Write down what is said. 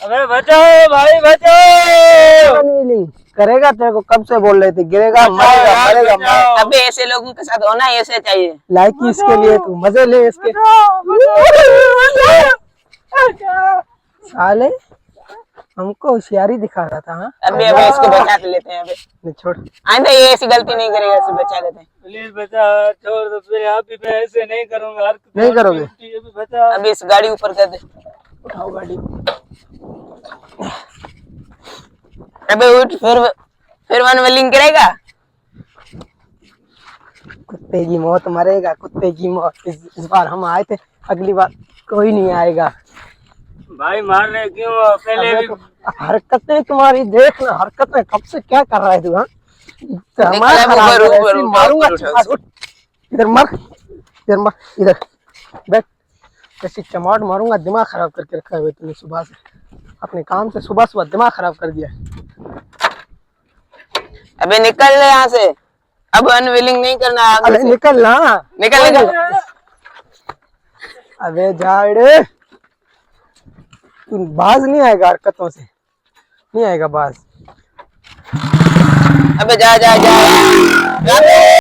अबे बचाओ भाई बचाओ। अनविलिंग करेगा, तेरे को कब से बोल रहे थे, गिरेगा मरेगा मरेगा मरेगा। अबे ऐसे लोगों के साथ होना ऐसे चाहिए। लाइक इसके लिए तू मजे ले इसके साले, हमको होशियारी दिखा रहा था। हाँ अबे अबे इसको बचा के लेते हैं। अबे नहीं छोड़, आइंदा ये ऐसी गलती नहीं करेगा, इसे बचा लेते हैं। प्लीज बचा, छोड़ दो फिर आप भी, मैं ऐसे नहीं करूंगा। नहीं करोगे? अभी बचा। अबे इस गाड़ी ऊपर कर दे। उठाओ गाड़ी। अबे उठ, फिर अनविलिंग करेगा। कुत्ते की मौत मरेगा, कुत्ते की मौत। इस बार हम आए थे, अगली बार कोई नहीं आएगा। भाई मारने क्यों? पहले भी हरकतें तुम्हारी देख ना, हरकतें कब से क्या कर रहा है तू? हाँ निकल, ऊपर, ऊपर, मारूंगा। ऊपर उठा। इधर मर, इधर मर, इधर बैठ। ऐसी चमाट मारूंगा, दिमाग खराब करके रखा है तूने सुबह से। अपने काम से सुबह सुबह दिमाग खराब कर दिया। अबे निकल ले यहाँ से, अब अनविलिंग नहीं करना आगे अबे से। निकल ना, निकल निकल। अबे जाड़े, तू बाज नहीं आएगा हरकतों से, नहीं आएगा बाज। अबे जा जा जा, जा।